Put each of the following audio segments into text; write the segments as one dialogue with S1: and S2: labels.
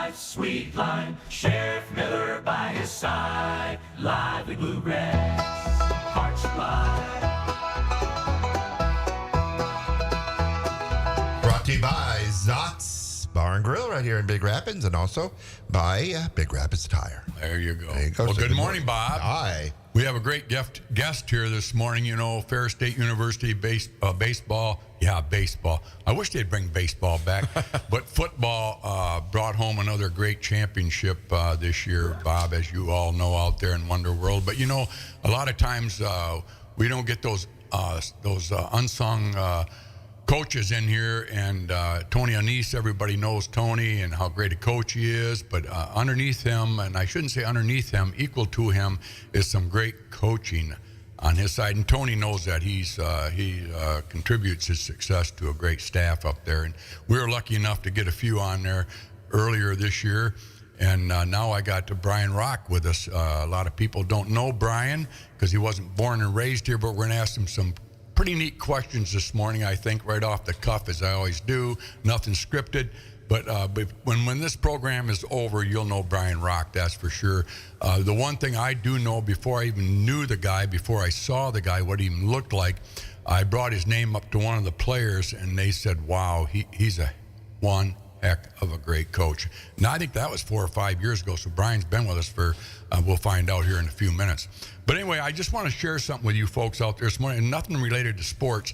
S1: life's sweet line. Sheriff Miller by his side. Lively blue reds, hearts fly.
S2: Brought to you by Zots Bar and Grill right here in Big Rapids, and also by Big Rapids Tire.
S3: There you go.
S2: There you go.
S3: Well,
S2: So
S3: good morning, Bob.
S2: Hi.
S3: We have a great guest here this morning. You know, Ferris State University baseball. Yeah, baseball. I wish they'd bring baseball back. But football brought home another great championship this year, Bob, as you all know out there in Wonder World. But, you know, a lot of times we don't get those unsung coaches in here, and Tony Anise, everybody knows Tony and how great a coach he is, but underneath him, and I shouldn't say underneath him, equal to him, is some great coaching on his side, and Tony knows that. He contributes his success to a great staff up there, and we were lucky enough to get a few on there earlier this year, and now I got Brian Rock with us. A lot of people don't know Brian because he wasn't born and raised here, but we're going to ask him some pretty neat questions this morning, I think, right off the cuff, as I always do. Nothing scripted. But when this program is over, you'll know Brian Rock, that's for sure. The one thing I do know, before I even knew the guy, before I saw the guy, what he even looked like, I brought his name up to one of the players, and they said, wow, he's a one heck of a great coach. Now, I think that was 4 or 5 years ago, so Brian's been with us for, we'll find out here in a few minutes. But anyway, I just want to share something with you folks out there this morning, and nothing related to sports,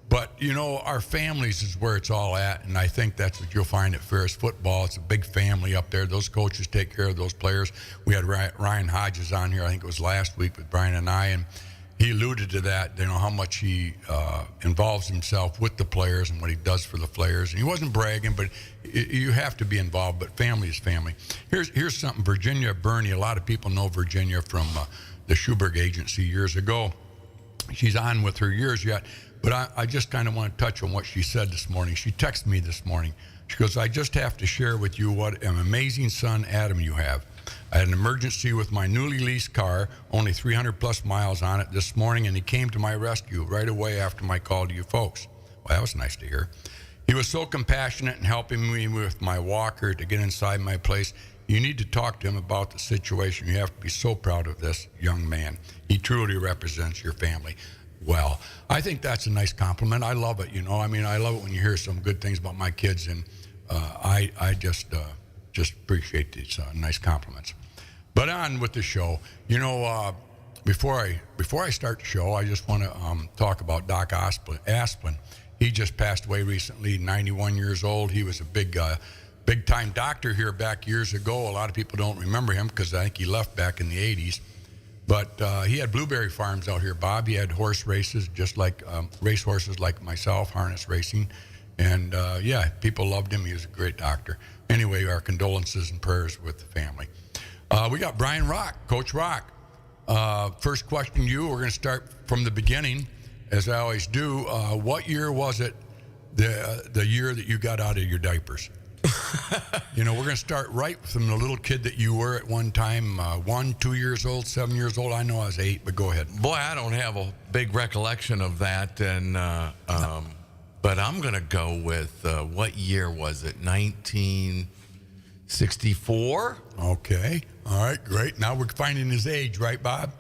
S3: but, you know, our families is where it's all at, and I think that's what you'll find at Ferris football. It's a big family up there. Those coaches take care of those players. We had Ryan Hodges on here, I think it was last week, with Brian and I, and he alluded to that, you know, how much he involves himself with the players and what he does for the players. And he wasn't bragging, but you have to be involved, but family is family. Here's something. Virginia Burney, a lot of people know Virginia from the Schuberg Agency years ago. She's on with her years yet, but I just kind of want to touch on what she said this morning. She texted me this morning. She goes, I just have to share with you what an amazing son, Adam, you have. I had an emergency with my newly leased car, only 300 plus miles on it this morning, and he came to my rescue right away after my call to you folks. Well, that was nice to hear. He was so compassionate in helping me with my walker to get inside my place. You need to talk to him about the situation. You have to be so proud of this young man. He truly represents your family. Well, I think that's a nice compliment. I love it, you know. I mean, I love it when you hear some good things about my kids, and I just appreciate these nice compliments. But on with the show. You know, before I start the show, I just want to talk about Doc Asplin. He just passed away recently, 91 years old. He was a big-time doctor here back years ago. A lot of people don't remember him because I think he left back in the 80s. But he had blueberry farms out here, Bob. He had horse races, just like race horses like myself, harness racing. And, yeah, people loved him. He was a great doctor. Anyway, our condolences and prayers with the family. We got Brian Rock, Coach Rock. First question to you. We're going to start from the beginning, as I always do. What year was it, the year that you got out of your diapers? You know, we're going to start right from the little kid that you were at one time, 1, 2 years old, 7 years old. I know I was 8, but go ahead.
S4: Boy, I don't have a big recollection of that, and but I'm going to go with, what year was it, 1964?
S3: Okay. All right, great. Now we're finding his age, right, Bob?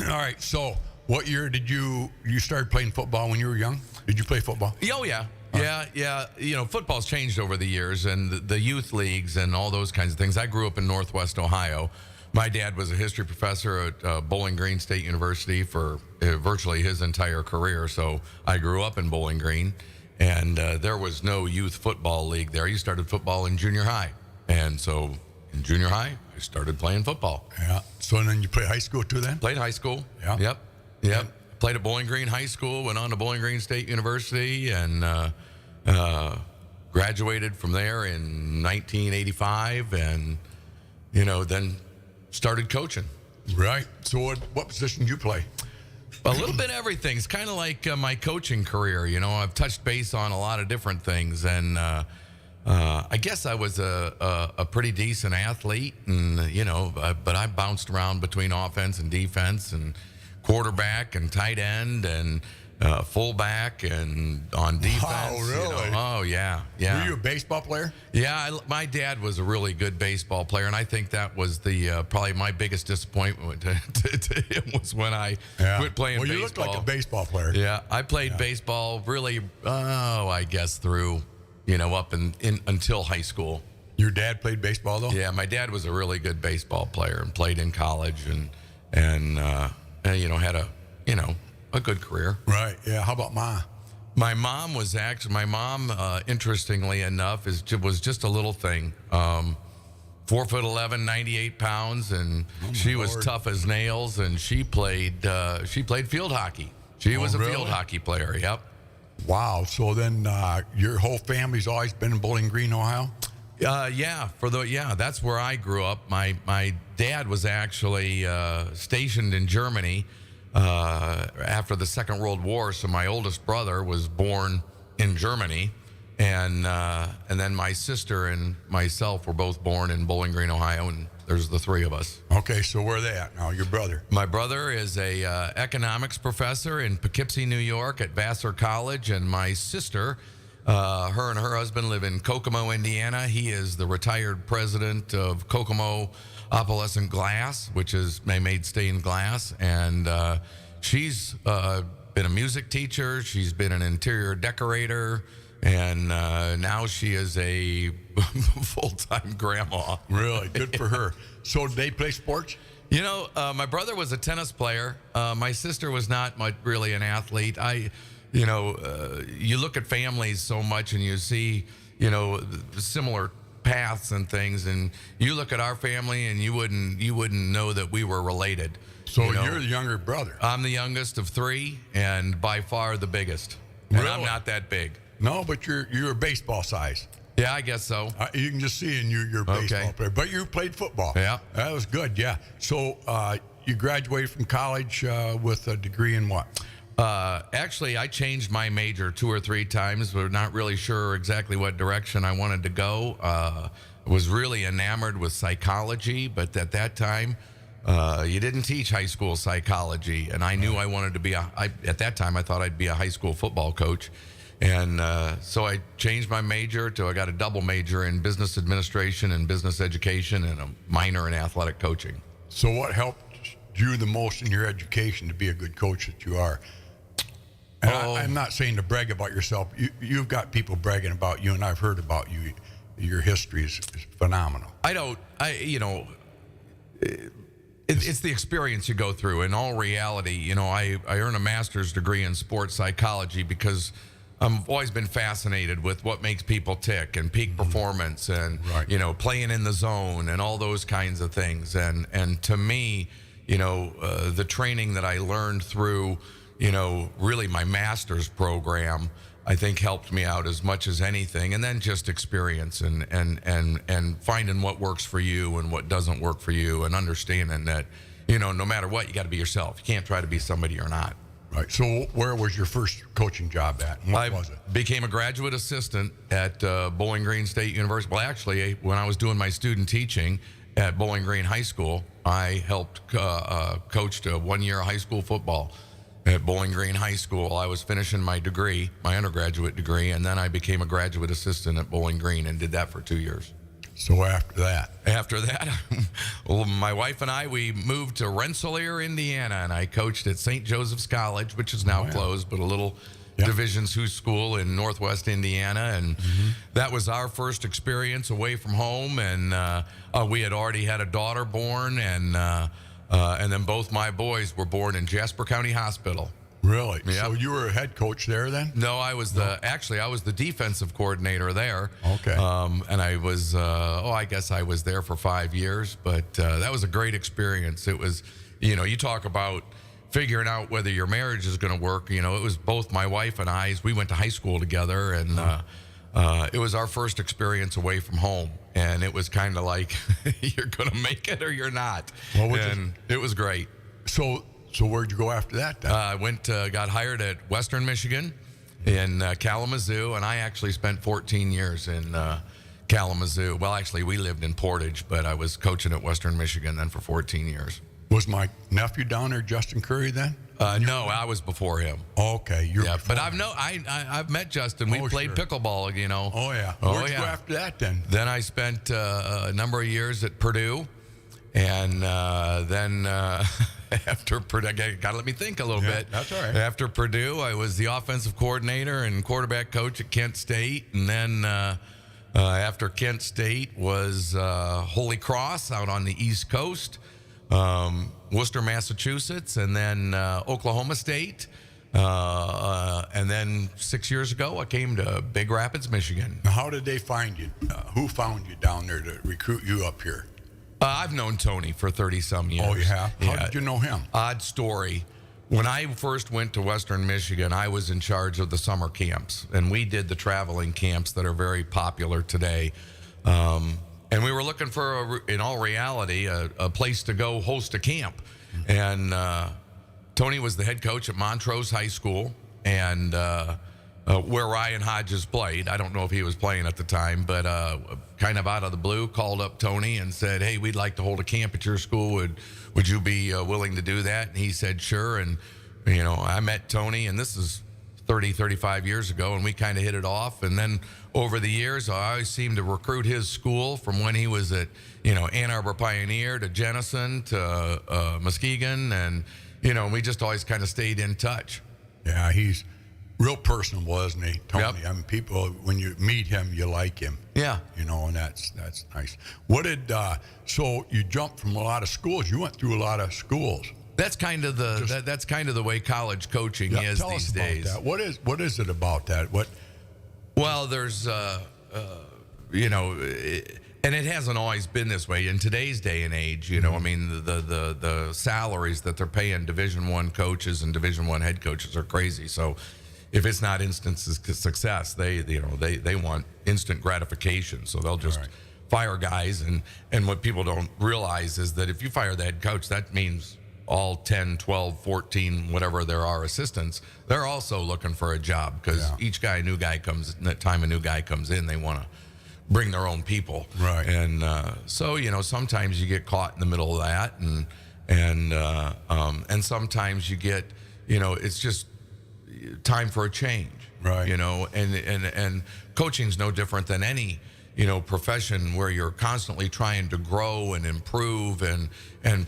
S3: All right, so what year did you started playing football when you were young? Did you play football?
S4: Oh, yeah. Yeah. You know, football's changed over the years, and the youth leagues and all those kinds of things. I grew up in Northwest Ohio. My dad was a history professor at Bowling Green State University for virtually his entire career, so I grew up in Bowling Green, and there was no youth football league there. You started football in junior high, and so in junior high, I started playing football.
S3: Yeah. So then you played high school too then?
S4: Played high school.
S3: Yeah.
S4: Yep. Played at Bowling Green High School, went on to Bowling Green State University, and graduated from there in 1985, and, you know, then started coaching.
S3: Right. So what position did you play?
S4: A little bit of everything. It's kind of like my coaching career. You know, I've touched base on a lot of different things, and I guess I was a pretty decent athlete, and you know, but I bounced around between offense and defense, and quarterback and tight end, and fullback and on defense.
S3: really?
S4: Oh, yeah.
S3: Were you a baseball player?
S4: Yeah, my dad was a really good baseball player, and I think that was the probably my biggest disappointment to him was when I quit playing baseball.
S3: Well, you look like a baseball player.
S4: Yeah, I played baseball really, I guess through, up in until high school.
S3: Your dad played baseball, though?
S4: Yeah, my dad was a really good baseball player and played in college and had a good career.
S3: Right. Yeah. How about Ma?
S4: My mom, interestingly enough, was just a little thing. 4'11", 98 pounds, and she was tough as nails. And she played field hockey. She was a field hockey player. Yep.
S3: Wow. So then your whole family's always been in Bowling Green, Ohio?
S4: That's where I grew up. My dad was actually stationed in Germany after the Second World War, so my oldest brother was born in Germany, and then my sister and myself were both born in Bowling Green, Ohio, and there's the three of us.
S3: Okay, so where are they at now, your brother?
S4: My brother is a economics professor in Poughkeepsie, New York at Vassar College, and my sister, her and her husband live in Kokomo, Indiana. He is the retired president of Kokomo Opalescent Glass, which is made stained glass, and she's been a music teacher. She's been an interior decorator, and now she is a full-time grandma.
S3: Really? Good for her. So do they play sports?
S4: My brother was a tennis player. My sister was not really an athlete. You look at families so much and you see, the similar paths and things, and you look at our family and you wouldn't know that we were related.
S3: So you're the younger brother.
S4: I'm the youngest of three and by far the biggest. And
S3: Really?
S4: I'm not that big.
S3: No, but you're baseball size.
S4: Yeah, I guess so.
S3: You can just see in you you're a baseball player. But you played football.
S4: Yeah.
S3: That was good, yeah. So you graduated from college with a degree in what?
S4: Actually, I changed my major 2 or 3 times. We're not really sure exactly what direction I wanted to go. Was really enamored with psychology, but at that time, you didn't teach high school psychology, and I knew I wanted to be at that time, I thought I'd be a high school football coach. And so I changed my major I got a double major in business administration and business education and a minor in athletic coaching.
S3: So what helped you the most in your education to be a good coach that you are? And I'm not saying to brag about yourself. You've got people bragging about you, and I've heard about you. Your history is phenomenal.
S4: It's the experience you go through. In all reality, I earned a master's degree in sports psychology because I've always been fascinated with what makes people tick and peak performance and, playing in the zone and all those kinds of things. And to me, the training that I learned through, really my master's program, I think helped me out as much as anything. And then just experience and finding what works for you and what doesn't work for you, and understanding that, no matter what, you got to be yourself. You can't try to be somebody you're not.
S3: Right. So where was your first coaching job at? And what was it?
S4: I became a graduate assistant at Bowling Green State University. Well, actually, when I was doing my student teaching at Bowling Green High School, I helped coached 1 year of high school football at Bowling Green High School. I was finishing my degree, my undergraduate degree, and then I became a graduate assistant at Bowling Green and did that for 2 years.
S3: So after that,
S4: well, my wife and I, we moved to Rensselaer, Indiana, and I coached at St. Joseph's College, which is now closed, but a little Division II school in Northwest Indiana. And that was our first experience away from home. And we had already had a daughter born, and then both my boys were born in Jasper County Hospital.
S3: Really?
S4: Yep.
S3: So you were a head coach there then?
S4: No, I was the defensive coordinator there.
S3: Okay.
S4: And I was, I guess I was there for 5 years, but that was a great experience. It was, you talk about figuring out whether your marriage is going to work. It was both my wife and I. We went to high school together, and it was our first experience away from home. And it was kind of like, you're going to make it or you're not.
S3: Well,
S4: it was great.
S3: So where'd you go after that then?
S4: I got hired at Western Michigan in Kalamazoo, and I actually spent 14 years in Kalamazoo. Well, actually, we lived in Portage, but I was coaching at Western Michigan then for 14 years.
S3: Was my nephew down there, Justin Curry, then?
S4: No, I was before him.
S3: Okay, you're
S4: Yeah,
S3: before
S4: but
S3: him.
S4: I've met Justin. We played
S3: sure.
S4: pickleball, you know.
S3: Oh, yeah.
S4: Oh,
S3: Where'd you
S4: yeah.
S3: go after that, then?
S4: Then I spent a number of years at Purdue, and then after Purdue, gotta let me think a little
S3: Yeah,
S4: bit.
S3: that's all right.
S4: After Purdue, I was the offensive coordinator and quarterback coach at Kent State, and then after Kent State was Holy Cross out on the East Coast, Worcester, Massachusetts, and then Oklahoma State. And then 6 years ago, I came to Big Rapids, Michigan.
S3: Now, how did they find you? Who found you down there to recruit you up here?
S4: I've known Tony for 30-some years.
S3: Oh, you have? How
S4: Yeah.
S3: did you know him?
S4: Odd story. When I first went to Western Michigan, I was in charge of the summer camps, and we did the traveling camps that are very popular today. And we were looking for, in all reality, a place to go host a camp. And Tony was the head coach at Montrose High School, and where Ryan Hodges played. I don't know if he was playing at the time, but kind of out of the blue, called up Tony and said, "Hey, we'd like to hold a camp at your school. Would you be willing to do that?" And he said, "Sure." And, you know, I met Tony, and this is 30, 35 years ago, and we kind of hit it off. And then over the years, I always seemed to recruit his school from when he was at, you know, Ann Arbor Pioneer to Jenison to Muskegon. And, you know, we just always kind of stayed in touch.
S3: Yeah, he's real personable, isn't he, Tony?
S4: Yep.
S3: I mean, people, when you meet him, you like him.
S4: Yeah.
S3: You know, and that's nice. What did so you jumped from a lot of schools? You went through a lot of schools.
S4: That's kind of that's kind of the way college coaching
S3: Yeah,
S4: is
S3: tell
S4: these
S3: us about
S4: days.
S3: that. What is it about that? What?
S4: Well, there's you know, and it hasn't always been this way in today's day and age. You know, I mean, the salaries that they're paying Division I coaches and Division I head coaches are crazy. So if it's not instant success, they want instant gratification. So they'll just
S3: Right.
S4: fire guys, and what people don't realize is that if you fire the head coach, that means all 10, 12, 14, whatever there are assistants, they're also looking for a job, because
S3: Yeah.
S4: each new guy comes in, they want to bring their own people.
S3: Right.
S4: And so, you know, sometimes you get caught in the middle of that, and sometimes you get, you know, it's just time for a change.
S3: Right.
S4: You know, and coaching's no different than any, you know, profession where you're constantly trying to grow and improve and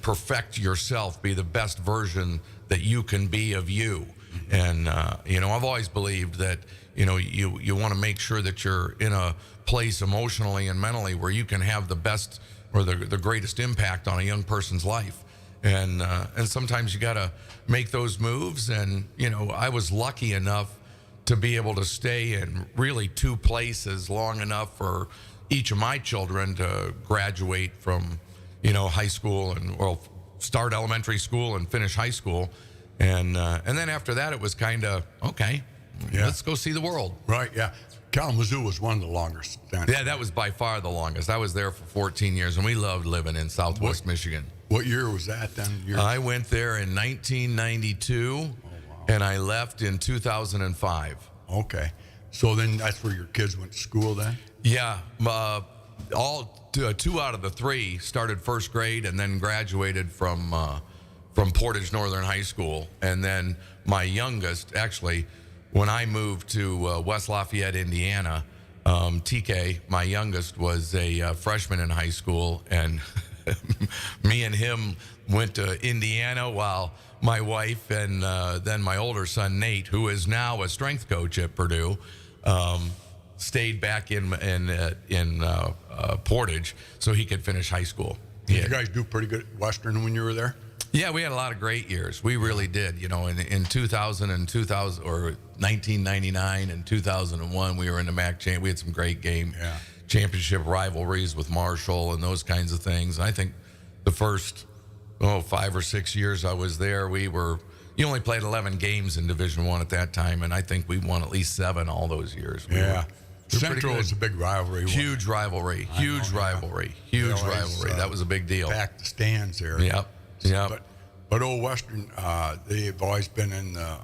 S4: perfect yourself, be the best version that you can be of you. And you know, I've always believed that, you know, you want to make sure that you're in a place emotionally and mentally where you can have the best or the greatest impact on a young person's life. And sometimes you got to make those moves. And, you know, I was lucky enough to be able to stay in really two places long enough for each of my children to graduate from, you know, high school start elementary school and finish high school. And then after that, it was kind of, okay,
S3: Yeah.
S4: let's go see the world.
S3: Right. Yeah. Kalamazoo was one of the longest.
S4: Yeah, that was by far the longest. I was there for 14 years, and we loved living in Southwest Michigan.
S3: What year was that then?
S4: I went there in 1992, and I left in 2005.
S3: Okay. So then that's where your kids went to school then?
S4: Yeah, two out of the three started first grade and then graduated from Portage Northern High School. And then my youngest, actually, when I moved to West Lafayette, Indiana, TK, my youngest, was a freshman in high school, and me and him went to Indiana while my wife and then my older son, Nate, who is now a strength coach at Purdue, stayed back in Portage so he could finish high school.
S3: Did you guys do pretty good at Western when you were there?
S4: Yeah, we had a lot of great years. We really did. You know, in 2000 and 2000 or 1999 and 2001, we were in the MAC champ. We had some great championship rivalries with Marshall and those kinds of things. And I think the first 5 or 6 years I was there, you only played 11 games in Division I at that time, and I think we won at least 7 all those years.
S3: Central was a big rivalry.
S4: Huge rivalry. That was a big deal.
S3: Packed the stands there.
S4: Yep.
S3: But Old Western, they've always been in the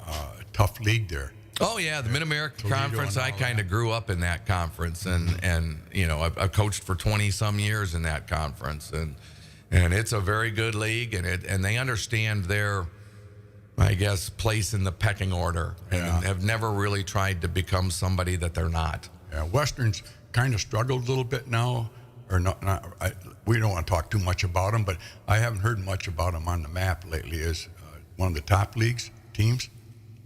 S3: tough league there.
S4: Oh yeah, the Mid-America
S3: Toledo
S4: Conference.
S3: and
S4: I
S3: all
S4: kind of grew up in that conference, and you know, I coached for 20 some years in that conference, and it's a very good league, and they understand their, I guess, place in the pecking order, and have never really tried to become somebody that they're not.
S3: Yeah, Western's kind of struggled a little bit now, or not. We don't want to talk too much about them, but I haven't heard much about them on the map lately. Is one of the top leagues teams?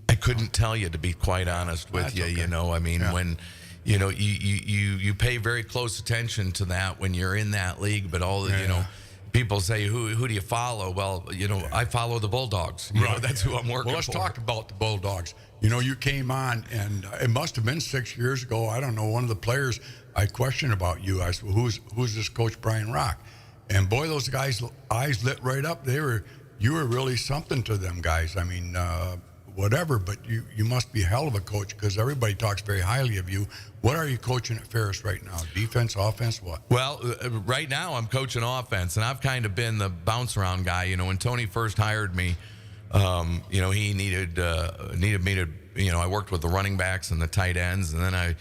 S4: I couldn't tell you, to be quite honest with you.
S3: Okay.
S4: You know, I mean, when you pay very close attention to that when you're in that league, but people say, who do you follow? Well, I follow the Bulldogs. You know, that's who I'm working
S3: Well, let's
S4: for.
S3: talk about the Bulldogs. You came on, and it must have been 6 years ago. I don't know. One of the players, I questioned about you. I said, well, who's this Coach Brian Rock? And boy, those guys' eyes lit right up. You were really something to them guys. I mean, whatever, but you must be a hell of a coach, because everybody talks very highly of you. What are you coaching at Ferris right now? Defense, offense, what?
S4: Well, right now I'm coaching offense, and I've kind of been the bounce around guy. When Tony first hired me, he needed me to, I worked with the running backs and the tight ends, and then I,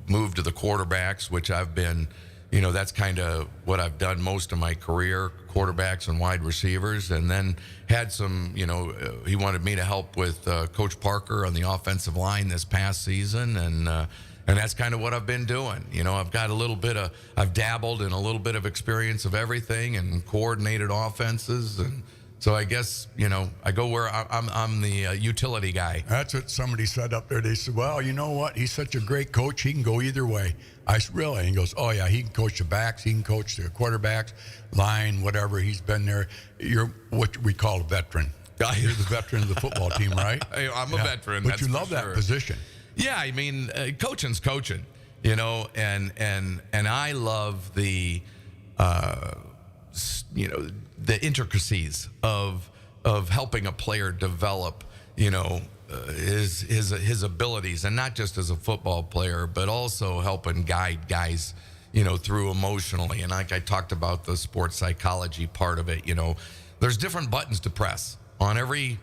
S4: moved to the quarterbacks, which I've been, that's kind of what I've done most of my career, quarterbacks and wide receivers, and then had some, he wanted me to help with Coach Parker on the offensive line this past season, and that's kind of what I've been doing. I've got I've dabbled in a little bit of experience of everything and coordinated offenses, and so I guess, I go where I'm the utility guy.
S3: That's what somebody said up there. They said, well, you know what? He's such a great coach. He can go either way. I said, really? And he goes, oh, yeah, he can coach the backs. He can coach the quarterbacks, line, whatever. He's been there. You're what we call a veteran. You're the veteran of the football team, right?
S4: I'm a veteran.
S3: But
S4: that's
S3: you
S4: for
S3: love that
S4: sure.
S3: position.
S4: Yeah, I mean, coaching's coaching, and I love the, the intricacies of helping a player develop, his abilities, and not just as a football player, but also helping guide guys, through emotionally. And like I talked about the sports psychology part of it, there's different buttons to press on every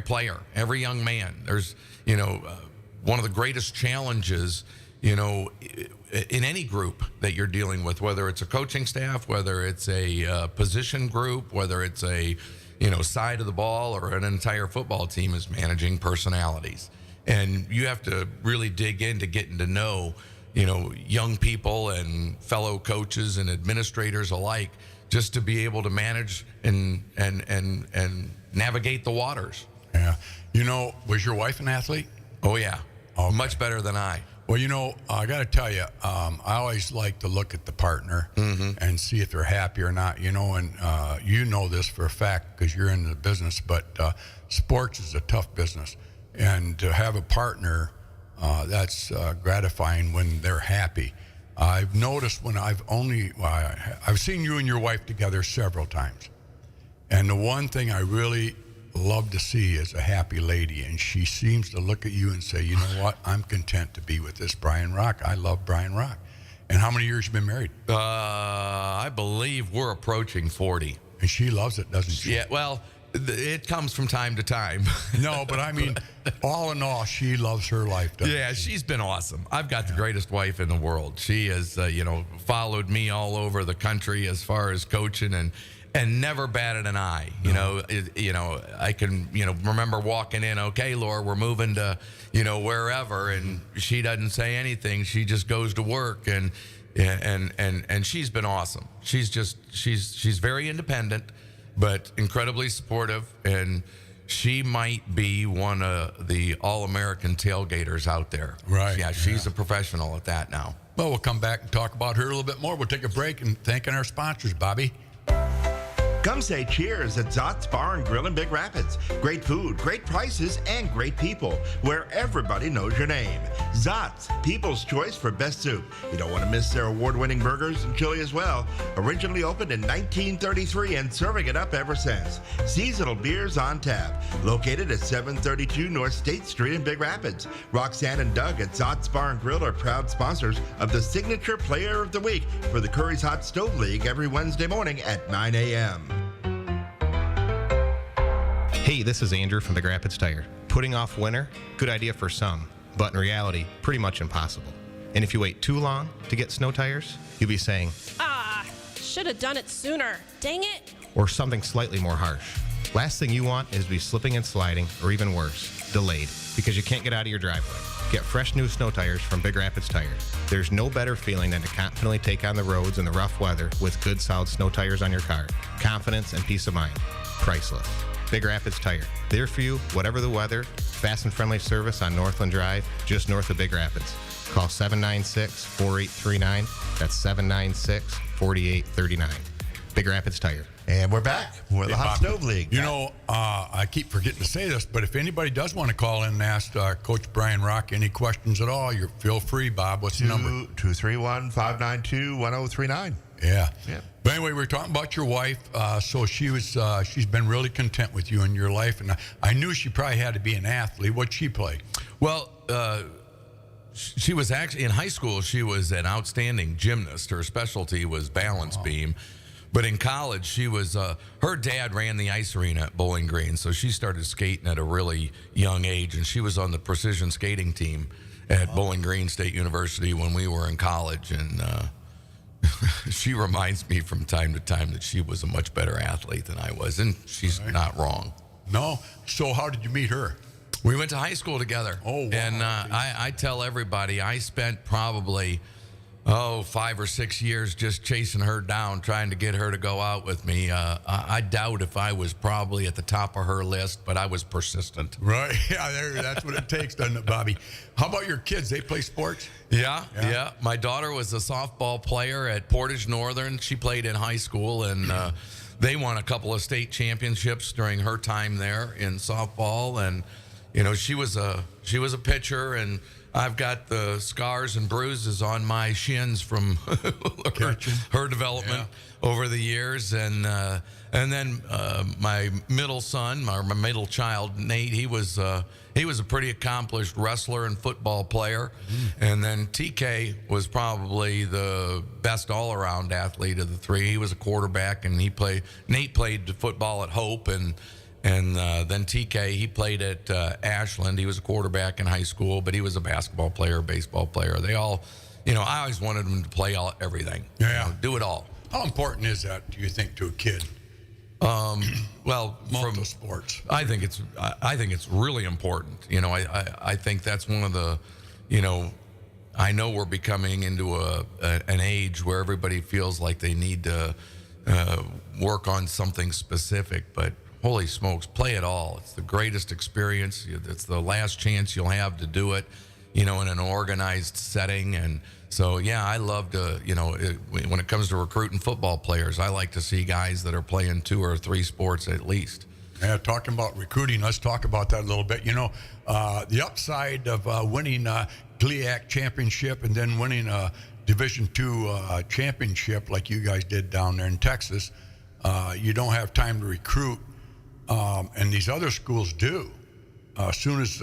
S4: player, every young man. There's, one of the greatest challenges, in any group that you're dealing with, whether it's a coaching staff, whether it's a position group, whether it's a, side of the ball or an entire football team, is managing personalities. And you have to really dig into getting to know, young people and fellow coaches and administrators alike, just to be able to manage and navigate the waters.
S3: Yeah. Was your wife an athlete?
S4: Oh, yeah.
S3: Okay.
S4: Much better than I.
S3: Well, I got to tell you, I always like to look at the partner and see if they're happy or not, and you know this for a fact because you're in the business, but sports is a tough business. And to have a partner, that's gratifying when they're happy. I've noticed when I've seen you and your wife together several times. And the one thing I really love to see is a happy lady, and she seems to look at you and say, you know what, I'm content to be with this Brian Rock. I love Brian Rock. And how many years you been married?
S4: I believe we're approaching 40.
S3: And she loves it, doesn't she?
S4: Yeah, well, it comes from time to time.
S3: No, but I mean, all in all, she loves her life, doesn't
S4: Yeah,
S3: she?
S4: she's been awesome. I've got the greatest wife in the world. She has, followed me all over the country as far as coaching, and never batted an eye. I can, remember walking in, okay, Laura, we're moving to, wherever, and she doesn't say anything. She just goes to work, and she's been awesome. She's very independent, but incredibly supportive, and she might be one of the all-American tailgaters out there.
S3: Right,
S4: Yeah, she's a professional at that now.
S3: Well, we'll come back and talk about her a little bit more. We'll take a break and thanking our sponsors, Bobby.
S2: Come say cheers at Zott's Bar and Grill in Big Rapids. Great food, great prices, and great people, where everybody knows your name. Zott's, people's choice for best soup. You don't want to miss their award-winning burgers and chili as well. Originally opened in 1933 and serving it up ever since. Seasonal beers on tap. Located at 732 North State Street in Big Rapids. Roxanne and Doug at Zott's Bar and Grill are proud sponsors of the Signature Player of the Week for the Curries Hot Stove League every Wednesday morning at 9 a.m.
S5: Hey, this is Andrew from Big Rapids Tire. Putting off winter, good idea for some, but in reality, pretty much impossible. And if you wait too long to get snow tires, you'll be saying,
S6: should have done it sooner. Dang it.
S5: Or something slightly more harsh. Last thing you want is to be slipping and sliding, or even worse, delayed, because you can't get out of your driveway. Get fresh new snow tires from Big Rapids Tires. There's no better feeling than to confidently take on the roads in the rough weather with good solid snow tires on your car. Confidence and peace of mind. Priceless. Big Rapids Tire. There for you, whatever the weather. Fast and friendly service on Northland Drive, just north of Big Rapids. Call 796-4839. That's 796-4839. Big Rapids Tire.
S2: And we're back. We're the Hot Stove League.
S3: You know, I keep forgetting to say this, but if anybody does want to call in and ask Coach Brian Rock any questions at all, you feel free, Bob. What's the number?
S2: 231-592-1039.
S3: Yeah.
S2: Yeah.
S3: But anyway, we're talking about your wife. So she's been really content with you in your life, and I knew she probably had to be an athlete. What'd she play?
S4: Well, she was actually in high school. She was an outstanding gymnast. Her specialty was balance beam. But in college, she was, her dad ran the ice arena at Bowling Green, so she started skating at a really young age, and she was on the precision skating team at Bowling Green State University when we were in college, and she reminds me from time to time that she was a much better athlete than I was, and she's not wrong.
S3: No? So how did you meet her?
S4: We went to high school together.
S3: Oh, wow.
S4: And I tell everybody, I spent probably 5 or 6 years just chasing her down, trying to get her to go out with me. I doubt if I was probably at the top of her list, but I was persistent.
S3: Right. Yeah, that's what it takes, doesn't it, Bobby? How about your kids? They play sports?
S4: Yeah. My daughter was a softball player at Portage Northern. She played in high school, and they won a couple of state championships during her time there in softball. And you know, she was a pitcher, and I've got the scars and bruises on my shins from her development over the years, and then my middle son, my middle child, Nate, he was a pretty accomplished wrestler and football player, and then TK was probably the best all-around athlete of the three. He was a quarterback, and Nate played football at Hope, and then TK, he played at Ashland. He was a quarterback in high school, but he was a basketball player, baseball player. They all, you know, I always wanted them to play everything.
S3: Yeah.
S4: You know, do it all.
S3: How important is that, do you think, to a kid?
S4: Well,
S3: Multiple sports.
S4: I think it's really important. You know, I think that's one of the, you know, I know we're becoming into an age where everybody feels like they need to work on something specific, but holy smokes, play it all. It's the greatest experience. It's the last chance you'll have to do it, you know, in an organized setting. And so, yeah, I love to, you know, when it comes to recruiting football players, I like to see guys that are playing 2 or 3 sports at least.
S3: Yeah, talking about recruiting, let's talk about that a little bit. You know, the upside of winning a GLIAC championship and then winning a Division II championship like you guys did down there in Texas, you don't have time to recruit. And these other schools do. As soon as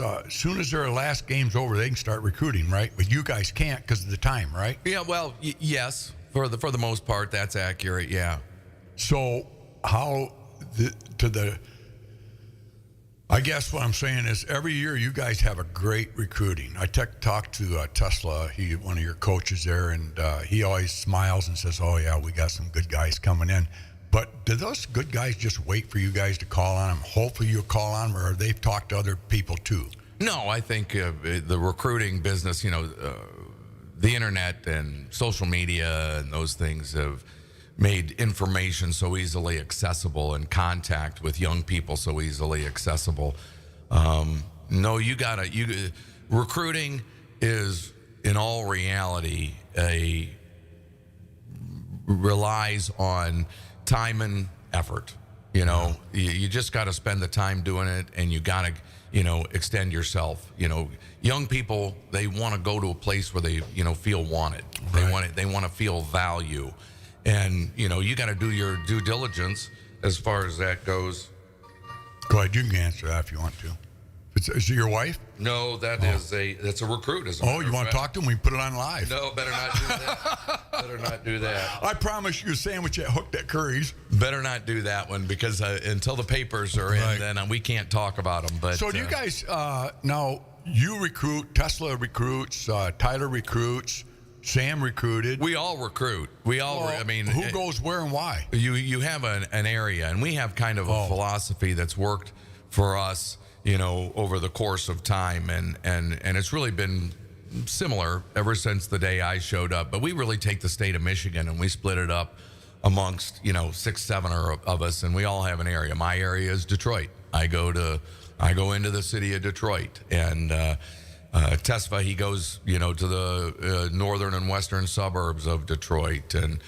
S3: their last game's over, they can start recruiting, right? But you guys can't because of the time, right?
S4: Yeah, well, yes, for the most part, that's accurate. Yeah.
S3: So I guess what I'm saying is every year you guys have a great recruiting. I talked to Tesla, one of your coaches there, and he always smiles and says, "Oh yeah, we got some good guys coming in." But do those good guys just wait for you guys to call on them? Hopefully you'll call on them, or they've talked to other people too?
S4: No, I think the recruiting business, you know, the internet and social media and those things have made information so easily accessible and contact with young people so easily accessible. No, recruiting is in all reality relies on time and effort. You know, you just got to spend the time doing it, and you got to, you know, extend yourself. You know, young people, they want to go to a place where they, you know, feel wanted.
S3: Right.
S4: They want to feel value, and you know, you got to do your due diligence as far as that goes.
S3: Go ahead, you can answer that if you want to. Is it your wife?
S4: No, that's a recruit.
S3: Oh, you want to talk to him? We put it on live.
S4: No, better not do that. Better not do that.
S3: I promise you a sandwich at hooked at Curries.
S4: Better not do that one, because until the papers are in, then we can't talk about them. But
S3: so do you guys now? You recruit, Tesla recruits, Tyler recruits. Sam recruited.
S4: We all recruit. We all.
S3: Well,
S4: I mean,
S3: who goes where and why?
S4: You have an area, and we have kind of a philosophy that's worked for us, over the course of time, and it's really been similar ever since the day I showed up. But we really take the state of Michigan and we split it up amongst 6, 7 of us, and we all have an area. My area is Detroit. I go into the city of Detroit, and Tesfa, he goes to the northern and western suburbs of Detroit, and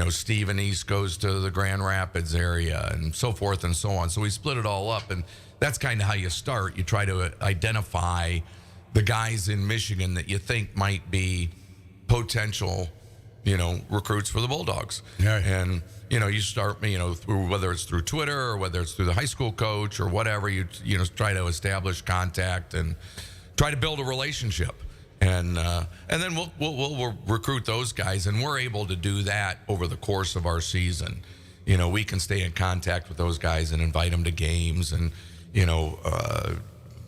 S4: Steve and East goes to the Grand Rapids area, and so forth and so on. So we split it all up, and that's kind of how you start. You try to identify the guys in Michigan that you think might be potential recruits for the Bulldogs.
S3: Yeah.
S4: And you start through, whether it's through Twitter or whether it's through the high school coach or whatever, you try to establish contact and try to build a relationship, and then we'll recruit those guys, and we're able to do that over the course of our season. We can stay in contact with those guys and invite them to games, and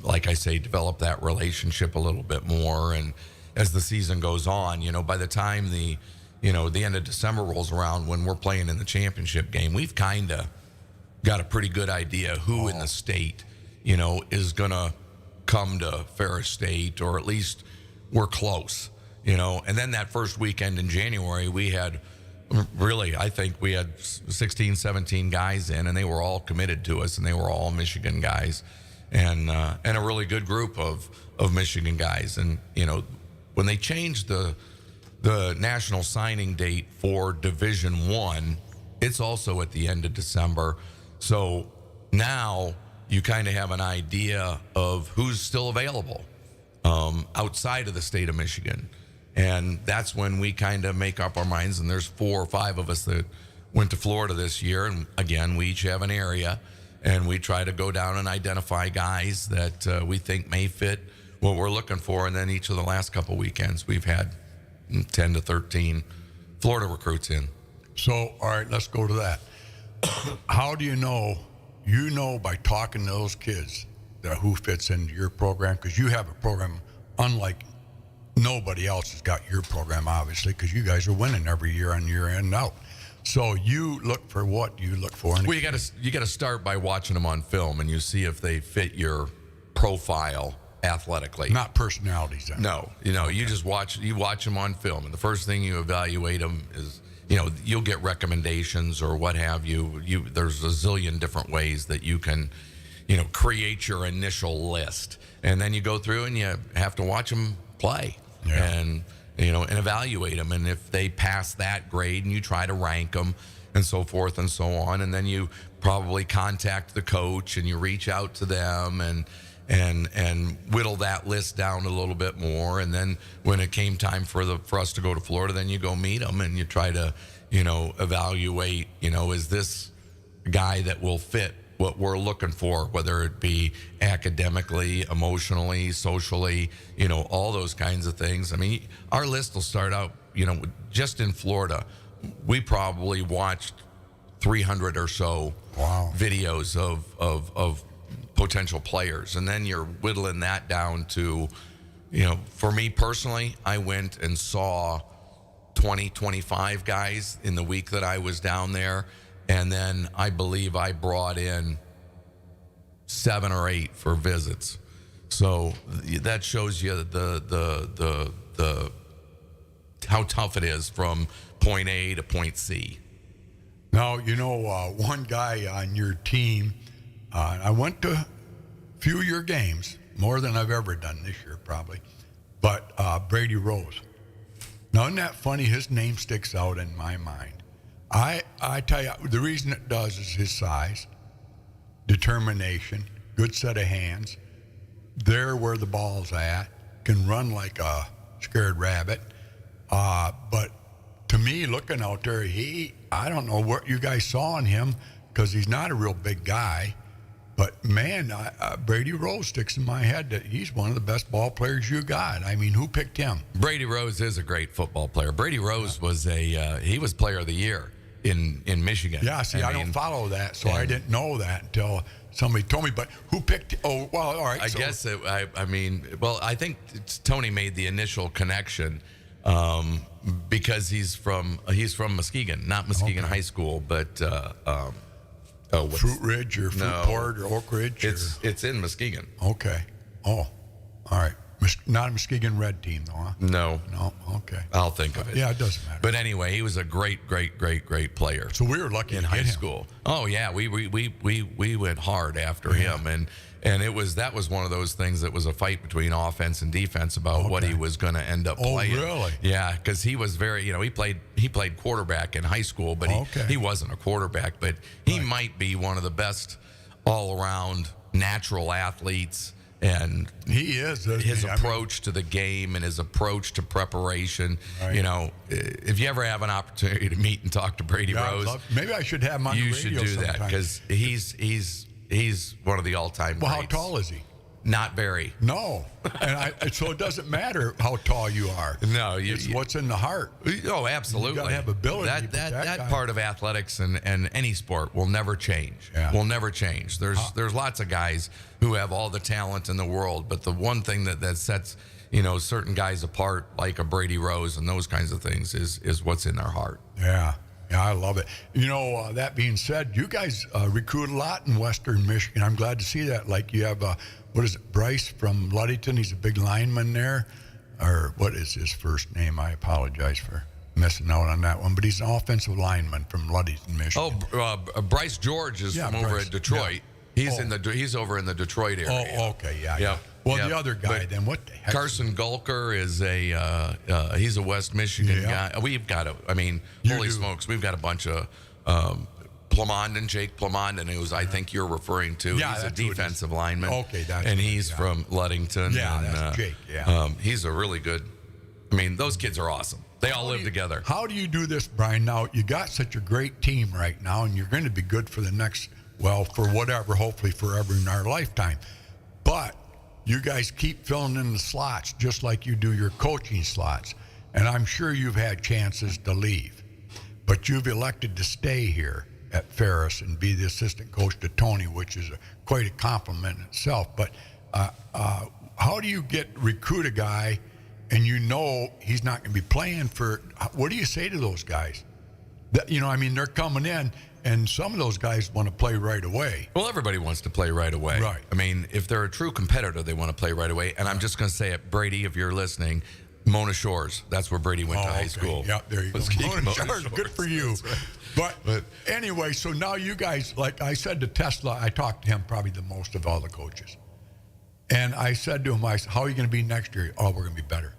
S4: like I say, develop that relationship a little bit more. And as the season goes on, by the time the end of December rolls around, when we're playing in the championship game, we've kind of got a pretty good idea who in the state, is gonna come to Ferris State, or at least we're close, and then that first weekend in January, we had I think we had 16, 17 guys in, and they were all committed to us, and they were all Michigan guys, and a really good group of Michigan guys. And when they changed the national signing date for Division I, it's also at the end of December. So now you kind of have an idea of who's still available outside of the state of Michigan. And that's when we kind of make up our minds. And there's 4 or 5 of us that went to Florida this year. And again, we each have an area, and we try to go down and identify guys that we think may fit what we're looking for. And then each of the last couple weekends, we've had 10 to 13 Florida recruits in.
S3: So, all right, let's go to that. How do you know? By talking to those kids who fits into your program, because you have a program unlike nobody else has got your program, obviously, because you guys are winning every year on year in and out. So you look for what you look for.
S4: Well, you got to start by watching them on film, and you see if they fit your profile athletically.
S3: Not personalities. Then.
S4: No, you just watch them on film, and the first thing you evaluate them is, you'll get recommendations or what have you. There's a zillion different ways that you can, create your initial list, and then you go through and you have to watch them play.
S3: Yeah.
S4: And and evaluate them, and if they pass that grade, and you try to rank them and so forth and so on, and then you probably contact the coach and you reach out to them and whittle that list down a little bit more. And then when it came time for us to go to Florida, then you go meet them and you try to evaluate, is this guy that will fit what we're looking for, whether it be academically, emotionally, socially, all those kinds of things. I mean, our list will start out, just in Florida, we probably watched 300 or so videos of potential players. And then you're whittling that down to, for me personally, I went and saw 20, 25 guys in the week that I was down there. And then I believe I brought in 7 or 8 for visits. So that shows you the how tough it is from point A to point C.
S3: Now, one guy on your team, I went to a few of your games, more than I've ever done this year probably, but Brady Rose. Now, isn't that funny? His name sticks out in my mind. I tell you, the reason it does is his size, determination, good set of hands, there where the ball's at, can run like a scared rabbit. But to me, looking out there, I don't know what you guys saw in him, because he's not a real big guy. But, man, Brady Rose sticks in my head that he's one of the best ball players you got. I mean, who picked him?
S4: Brady Rose is a great football player. Brady Rose was he was player of the year in Michigan.
S3: Yeah, see, I don't follow that, so I didn't know that until somebody told me. But who picked? Oh, well, all right.
S4: I think Tony made the initial connection because he's from Muskegon, not Muskegon High School, but
S3: Fruit Ridge or Fruitport or Oak Ridge?
S4: It's in Muskegon.
S3: Okay. Oh, all right. Not a Muskegon Red team, though, huh?
S4: No.
S3: Okay.
S4: I'll think of it.
S3: Yeah, it doesn't matter.
S4: But anyway, he was a great player.
S3: So we were lucky
S4: in
S3: to
S4: high
S3: get him.
S4: school. Oh yeah, we went hard after him, and that was one of those things that was a fight between offense and defense about what he was going to end up playing.
S3: Oh, really?
S4: Yeah, because he was very, he played quarterback in high school, but he wasn't a quarterback, but he might be one of the best all around natural athletes. And
S3: he is
S4: his approach to the game and his approach to preparation. Right. If you ever have an opportunity to meet and talk to Brady Rose,
S3: maybe I should have him on the radio.
S4: You should do that because he's one of the all-time greats.
S3: How tall is he?
S4: Not very.
S3: No, so it doesn't matter how tall you are.
S4: No,
S3: it's what's in the heart.
S4: Oh, absolutely.
S3: You got to have ability.
S4: That part of athletics and any sport will never change.
S3: Yeah.
S4: Will never change. There's lots of guys who have all the talent in the world, but the one thing that sets certain guys apart, like a Brady Rose and those kinds of things, is what's in their heart.
S3: Yeah. Yeah, I love it. That being said, you guys recruit a lot in Western Michigan. I'm glad to see that. Like you have, Bryce from Ludington. He's a big lineman there. Or what is his first name? I apologize for missing out on that one. But he's an offensive lineman from Ludington, Michigan.
S4: Oh, Bryce George is from over at Detroit. Yeah. He's over in the Detroit area.
S3: Oh, okay, yeah. Well, the other guy, then what the heck?
S4: Carson Gulker is he's a West Michigan guy. We've got holy smokes, we've got a bunch of Jake Plamondon, who's I think you're referring to.
S3: Yeah,
S4: he's a defensive lineman.
S3: Okay,
S4: and he's from Ludington.
S3: Yeah,
S4: and,
S3: that's Jake. Yeah,
S4: he's a really good. Those kids are awesome. They all live together.
S3: How do you do this, Brian? Now you got such a great team right now, and you're going to be good for the next. Well, for whatever, hopefully forever in our lifetime. But you guys keep filling in the slots just like you do your coaching slots. And I'm sure you've had chances to leave. But you've elected to stay here at Ferris and be the assistant coach to Tony, which is quite a compliment in itself. But how do you recruit a guy and he's not going to be playing for – what do you say to those guys? They're coming in. And some of those guys want to play right away.
S4: Well, everybody wants to play right away.
S3: Right.
S4: If they're a true competitor, they want to play right away. And I'm just going to say it, Brady, if you're listening, Mona Shores. That's where Brady went to high school.
S3: Yeah, there you go. Mona Shores, good for you. Right. But anyway, so now you guys, like I said to Tesla, I talked to him probably the most of all the coaches. And I said to him, how are you going to be next year? Oh, we're going to be better.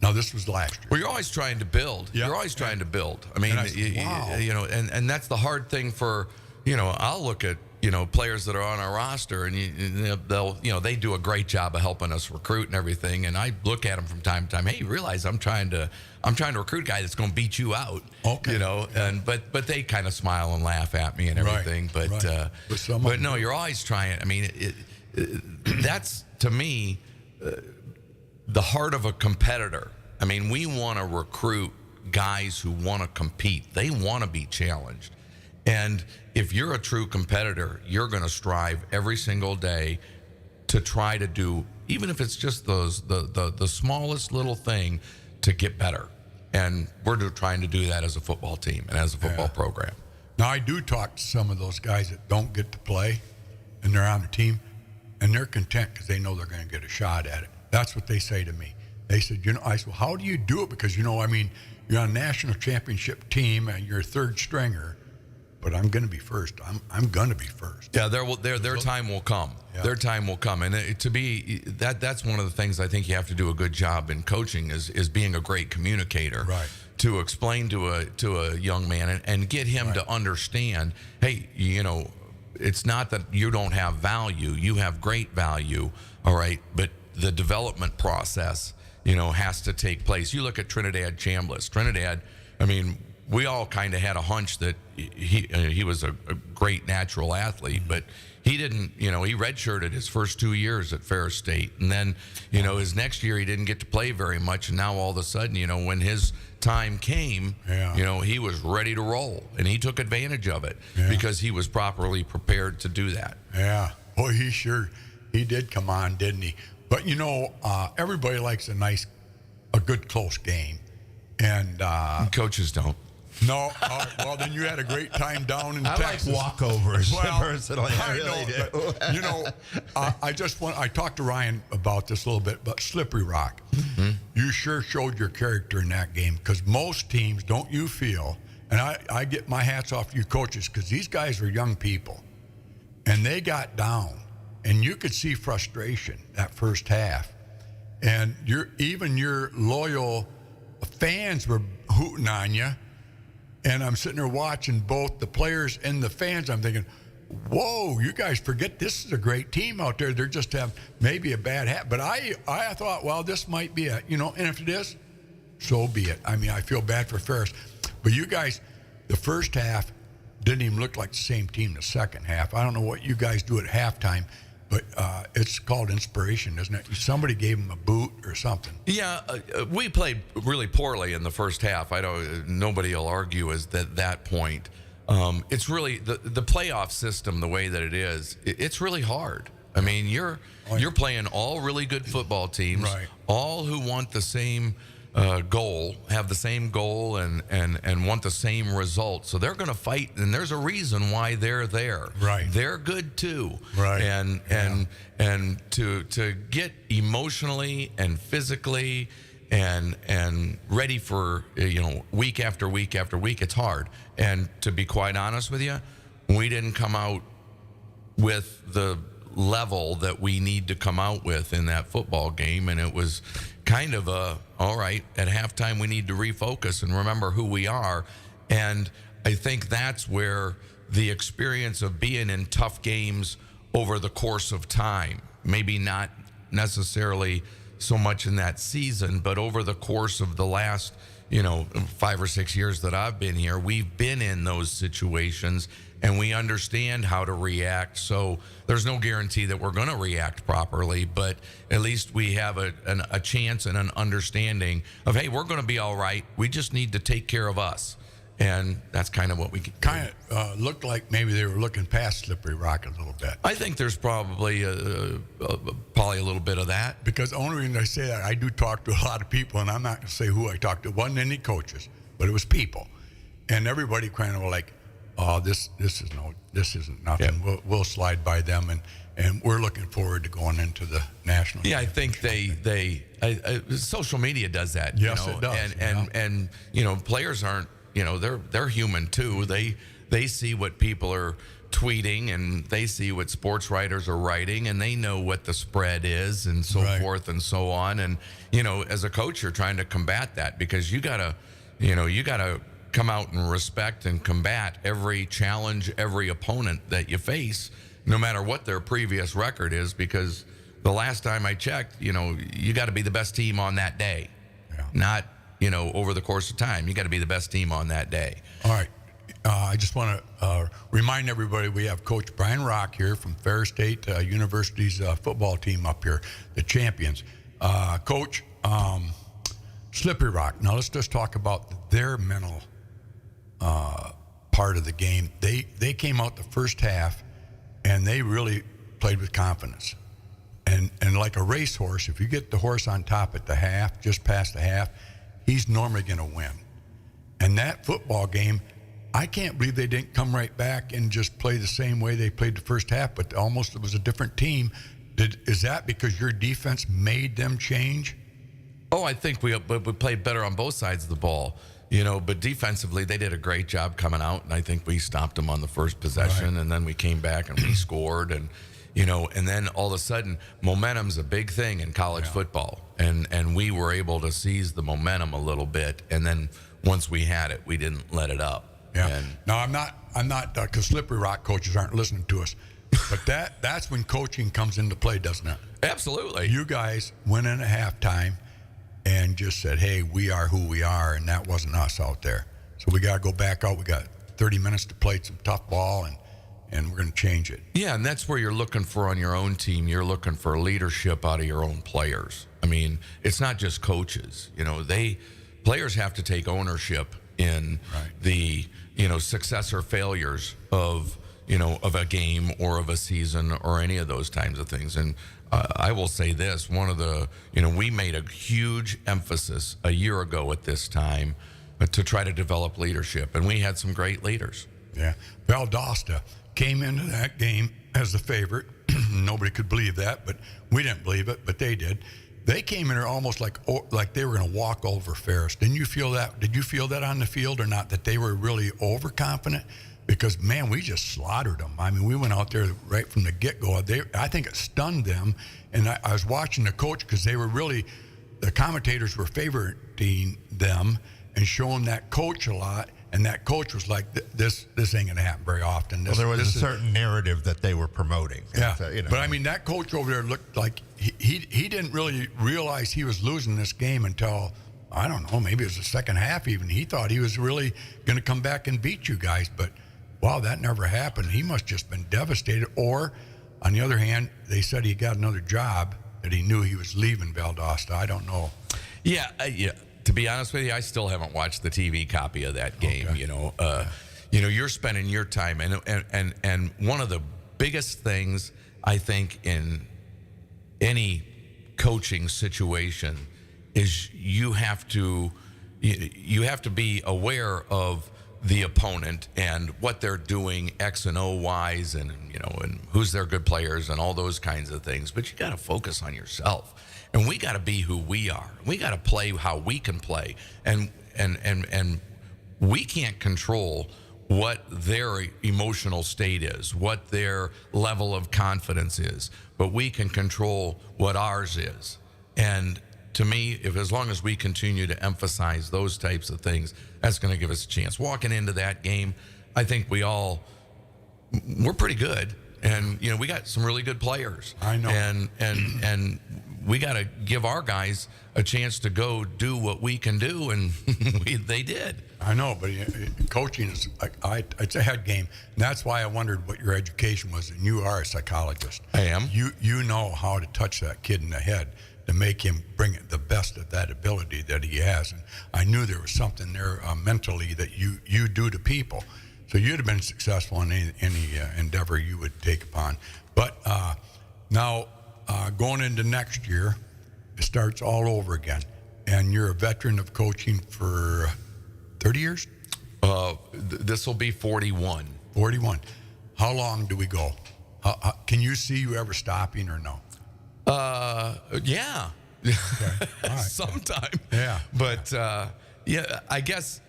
S3: Now, this was last year.
S4: Well, you're always trying to build.
S3: Yeah.
S4: You're always trying to build.
S3: Wow.
S4: And that's the hard thing for, I'll look at, players that are on our roster and they do a great job of helping us recruit and everything. And I look at them from time to time. Hey, you realize I'm trying to recruit a guy that's going to beat you out.
S3: Okay.
S4: But they kind of smile and laugh at me and everything.
S3: Right.
S4: But no, you're always trying. That's to me, the heart of a competitor. We want to recruit guys who want to compete. They want to be challenged. And if you're a true competitor, you're going to strive every single day to try to do, even if it's just the smallest little thing, to get better. And we're trying to do that as a football team and as a football program.
S3: Now, I do talk to some of those guys that don't get to play, and they're on the team, and they're content because they know they're going to get a shot at it. That's what they say to me. They said, I said, well, how do you do it? Because, you're on a national championship team and you're a third stringer, but I'm going to be first. I'm going to be first.
S4: Yeah, their time will come. Yeah. Their time will come. And that's one of the things I think you have to do a good job in coaching is being a great communicator.
S3: Right.
S4: To explain to a young man and get him to understand, hey, it's not that you don't have value. You have great value, all right, but the development process, has to take place. You look at Trinidad Chambliss. Trinidad, we all kind of had a hunch that he was a great natural athlete, but he didn't, he redshirted his first 2 years at Ferris State. And then, his next year he didn't get to play very much. And now all of a sudden, when his time came, he was ready to roll. And he took advantage of it because he was properly prepared to do that.
S3: Yeah. Boy, he did come on, didn't he? But, everybody likes a good close game. And
S4: Coaches don't.
S3: no, all right, well, then you had a great time down in
S2: I
S3: Texas.
S2: like walkovers
S3: Well,
S2: personally. I really
S3: know,
S2: do.
S3: but, you know, I talked to Ryan about this a little bit, but Slippery Rock, you sure showed your character in that game, because most teams, don't you feel, and I get my hats off to you coaches, because these guys are young people, and they got down, and you could see frustration that first half, and even your loyal fans were hooting on you. And I'm sitting there watching both the players and the fans. I'm thinking, whoa, you guys forget this is a great team out there. They're just have maybe a bad hat. But I thought, well, this might be it, and if it is, so be it. I mean, I feel bad for Ferris. But you guys, the first half didn't even look like the same team the second half. I don't know what you guys do at halftime, but it's called inspiration, isn't it? Somebody gave them a boot or something.
S4: Yeah, we played really poorly in the first half. Nobody will argue as that point. It's really the playoff system, the way that it is. It's really hard. I mean, you're playing all really good football teams,
S3: Right.
S4: all who want the same goal, have the same goal, and want the same result. So they're going to fight, and there's a reason why they're there.
S3: Right.
S4: They're good too.
S3: Right.
S4: And to get emotionally and physically and ready for week after week after week, it's hard. And to be quite honest with you, we didn't come out with the level that we need to come out with in that football game, and it was kind of all right, at halftime we need to refocus and remember who we are. And I think that's where the experience of being in tough games over the course of time, maybe not necessarily so much in that season, but over the course of the last 5 or 6 years that I've been here, we've been in those situations and we understand how to react. So there's no guarantee that we're going to react properly, but at least we have a chance and an understanding of, hey, we're going to be all right. We just need to take care of us. And that's kind of what we
S3: Kind of looked like maybe they were looking past Slippery Rock a little bit.
S4: I think there's probably a little bit of that.
S3: Because the only reason I say that, I do talk to a lot of people, and I'm not going to say who I talked to. It wasn't any coaches, but it was people. And everybody kind of were like, oh, this isn't nothing.
S4: Yeah.
S3: We'll slide by them, and we're looking forward to going into the national.
S4: Yeah, I think social media does that.
S3: Yes, it does.
S4: And players aren't, they're human too. They see what people are tweeting, and they see what sports writers are writing, and they know what the spread is, and so
S3: Right.
S4: forth and so on. And as a coach, you're trying to combat that, because you gotta come out and respect and combat every challenge, every opponent that you face, no matter what their previous record is. Because the last time I checked, you got to be the best team on that day, not over the course of time. You got to be the best team on that day.
S3: All right. I just want to remind everybody we have Coach Brian Rock here from Ferris State University's football team up here, the champions. Coach, Slippery Rock. Now let's just talk about their mental part of the game. They came out the first half, and they really played with confidence. And like a racehorse, if you get the horse on top at the half, just past the half, he's normally going to win. And that football game, I can't believe they didn't come right back and just play the same way they played the first half, but almost it was a different team. Is that because your defense made them change?
S4: Oh, I think we played better on both sides of the ball, but defensively they did a great job coming out, and I think we stopped them on the first possession,
S3: Right.
S4: and then we came back and we scored, and and then all of a sudden momentum's a big thing in college football, and we were able to seize the momentum a little bit, and then once we had it, we didn't let it up.
S3: Yeah.
S4: And
S3: No, I'm not, because Slippery Rock coaches aren't listening to us. But that's when coaching comes into play, doesn't it?
S4: absolutely.
S3: You guys went in at halftime and just said, hey, we are who we are, and that wasn't us out there. So we got to go back out. We got 30 minutes to play some tough ball, and we're going to change it.
S4: Yeah, and that's where you're looking for on your own team. You're looking for leadership out of your own players. I mean, it's not just coaches. Players have to take ownership in
S3: Right.
S4: the success or failures of of a game or of a season or any of those kinds of things. And I will say this, one of the, we made a huge emphasis a year ago at this time to try to develop leadership, and we had some great leaders.
S3: Yeah. Valdosta came into that game as the favorite. Nobody could believe that, but we didn't believe it, but they did. They came in there almost like they were going to walk over Ferris. Didn't you feel that? Did you feel that on the field or not, that they were really overconfident? Because, man, we just slaughtered them. I mean, we went out there right from the get-go. I think it stunned them. And I was watching the coach because they were really, the commentators were favoriting them and showing that coach a lot. And that coach was like, this ain't going to happen very often.
S2: Well, there was a certain narrative that they were promoting.
S3: Yeah, but I mean, that coach over there looked like he didn't really realize he was losing this game until, I don't know, maybe it was the second half even. He thought he was really going to come back and beat you guys. But, wow, that never happened. He must just been devastated. Or, on the other hand, they said he got another job, that he knew he was leaving Valdosta. I don't know.
S4: Yeah. To be honest with you, I still haven't watched the TV copy of that game. Okay. You're spending your time, and one of the biggest things I think in any coaching situation is you have to be aware of the opponent and what they're doing X and O wise, and who's their good players and all those kinds of things. But you got to focus on yourself. And we got to be who we are. We got to play how we can play. And we can't control what their emotional state is, what their level of confidence is, but we can control what ours is. And to me, as long as we continue to emphasize those types of things, that's going to give us a chance. Walking into that game, I think we're pretty good. And, we got some really good players.
S3: I know.
S4: And we got to give our guys a chance to go do what we can do, and they did.
S3: I know, but coaching is it's a head game. And that's why I wondered what your education was, and you are a psychologist.
S4: I am.
S3: You know how to touch that kid in the head to make him bring the best of that ability that he has. And I knew there was something there mentally that you do to people. So you'd have been successful in any endeavor you would take upon. But now going into next year, it starts all over again. And you're a veteran of coaching for 30 years?
S4: This will be 41.
S3: 41. How long do we go? Can you see you ever stopping or no?
S4: Yeah.
S3: Okay. All right.
S4: Sometime.
S3: Yeah.
S4: But, I guess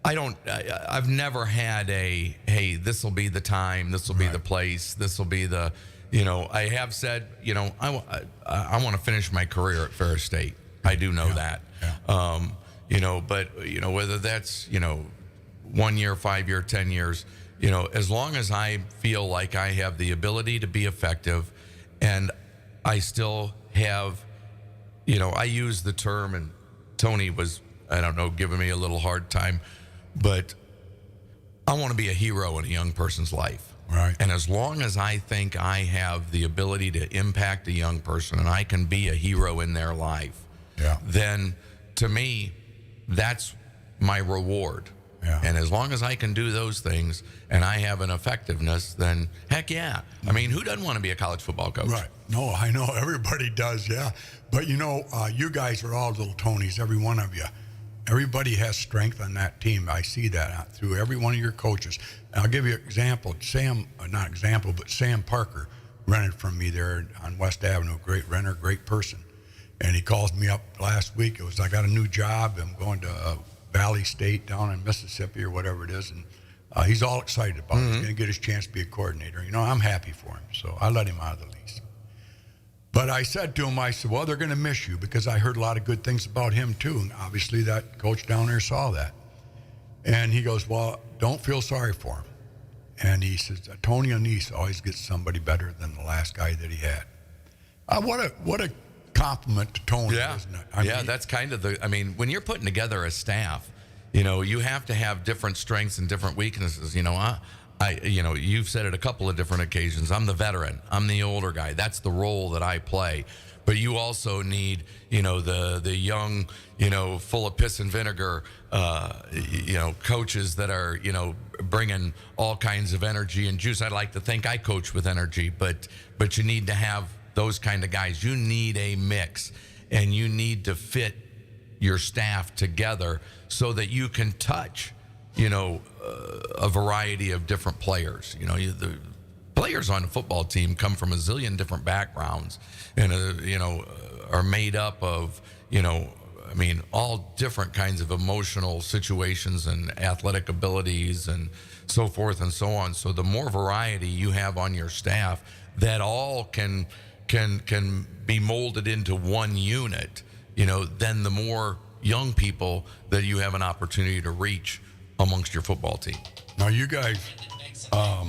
S4: I've never had hey, this will be the time, this will be the place, this will be the, I have said, I want to finish my career at Ferris State. I do know that. Yeah. But, whether that's, 1 year, 5 year, 10 years, as long as I feel like I have the ability to be effective and I still have, I use the term, and Tony was, I don't know, giving me a little hard time, but I want to be a hero in a young person's life.
S3: Right.
S4: And as long as I think I have the ability to impact a young person and I can be a hero in their life, then to me, that's my reward.
S3: Yeah.
S4: And as long as I can do those things and I have an effectiveness, then heck yeah. I mean, who doesn't want to be a college football coach?
S3: Right. No, I know everybody does, yeah. But you guys are all little Tonys, every one of you. Everybody has strength on that team. I see that through every one of your coaches. And I'll give you an example. Sam Parker rented from me there on West Avenue. Great renter, great person. And he calls me up last week. It was, I got a new job. I'm going to Valley State down in Mississippi or whatever it is. And he's all excited about it. He's going to get his chance to be a coordinator. I'm happy for him. So I let him out of the lease. But I said to him, well, they're going to miss you, because I heard a lot of good things about him too. And obviously that coach down there saw that. And he goes, well, don't feel sorry for him. And he says, Tony Anise always gets somebody better than the last guy that he had. What a compliment to Tony, isn't it? I mean,
S4: that's kind of when you're putting together a staff, you have to have different strengths and different weaknesses. You've said it a couple of different occasions. I'm the veteran. I'm the older guy. That's the role that I play. but you also need, the young, full of piss and vinegar, coaches that are, bringing all kinds of energy and juice. I'd like to think I coach with energy, but you need to have those kind of guys. You need a mix, and you need to fit your staff together so that you can touch, a variety of different players. The players on a football team come from a zillion different backgrounds and, are made up of, all different kinds of emotional situations and athletic abilities and so forth and so on. So the more variety you have on your staff that all can be molded into one unit, then the more young people that you have an opportunity to reach amongst your football team.
S3: Now, you guys, I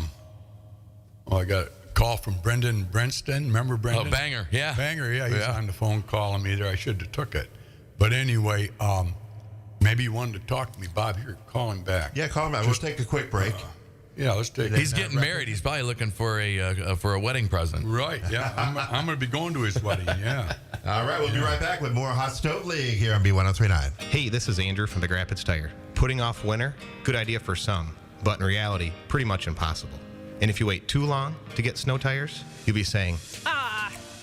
S3: got a call from Brendan Brenston. Remember Brendan?
S4: Oh, Banger, yeah.
S3: Banger, yeah. He's on the phone calling me there. I should have took it. But anyway, maybe you wanted to talk to me, Bob. Here, call him back.
S2: Yeah, call him back. We'll take a quick break.
S3: Yeah, let's take.
S4: He's getting married. He's probably looking for a wedding present.
S3: Right. Yeah, I'm going to be going to his wedding. Yeah.
S2: All right, we'll be right back with more Hot Stove League here on B1039.
S5: Hey, this is Andrew from the Big Rapids Tire. Putting off winter, good idea for some, but in reality, pretty much impossible. And if you wait too long to get snow tires, you'll be saying,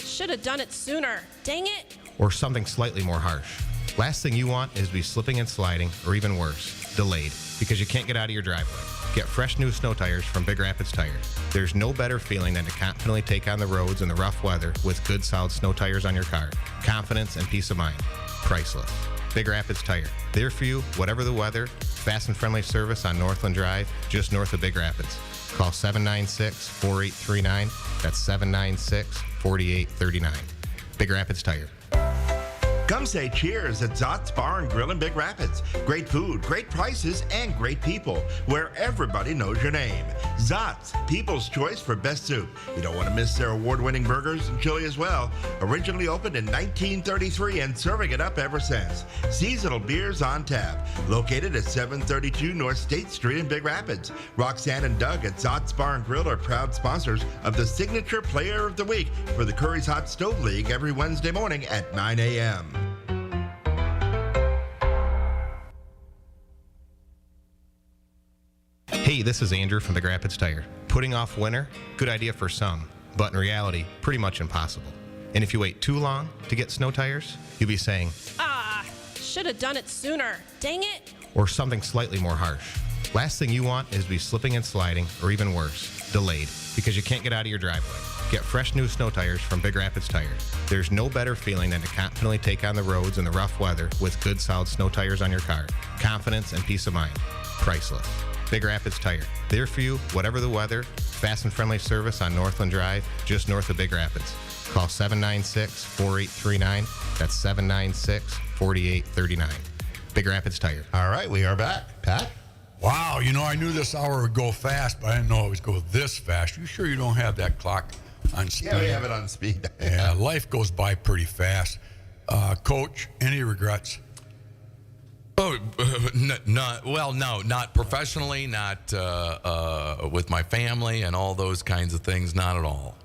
S6: Should have done it sooner. Dang it.
S5: or something slightly more harsh. Last thing you want is to be slipping and sliding, or even worse, delayed, because you can't get out of your driveway. Get fresh new snow tires from Big Rapids Tires. There's no better feeling than to confidently take on the roads in the rough weather with good solid snow tires on your car. Confidence and peace of mind. Priceless. Big Rapids Tire. There for you, whatever the weather. Fast and friendly service on Northland Drive, just north of Big Rapids. Call 796-4839. That's 796-4839. Big Rapids Tire.
S2: Come say cheers at Zot's Bar and Grill in Big Rapids. Great food, great prices, and great people, where everybody knows your name. Zot's, people's choice for best soup. You don't want to miss their award-winning burgers and chili as well. Originally opened in 1933 and serving it up ever since. Seasonal beers on tap. Located at 732 North State Street in Big Rapids. Roxanne and Doug at Zot's Bar and Grill are proud sponsors of the Signature Player of the Week for the Curries Hot Stove League every Wednesday morning at 9 a.m.
S5: Hey, this is Andrew from the Big Rapids Tire. Putting off winter, good idea for some, but in reality, pretty much impossible. And if you wait too long to get snow tires, you'll be saying,
S6: Should have done it sooner. Dang it.
S5: or something slightly more harsh. Last thing you want is to be slipping and sliding, or even worse, delayed, because you can't get out of your driveway. Get fresh new snow tires from Big Rapids Tires. There's no better feeling than to confidently take on the roads in the rough weather with good solid snow tires on your car. Confidence and peace of mind. Priceless. Big Rapids Tire. There for you, whatever the weather. Fast and friendly service on Northland Drive, just north of Big Rapids. Call 796-4839. That's 796-4839. Big Rapids Tire.
S2: All right, we are back. Pat?
S3: Wow, I knew this hour would go fast, but I didn't know it would go this fast. You sure you don't have that clock on speed?
S2: Yeah, we have it on speed.
S3: Yeah, life goes by pretty fast. Coach, any regrets?
S4: Oh, not professionally, not with my family and all those kinds of things. Not at all.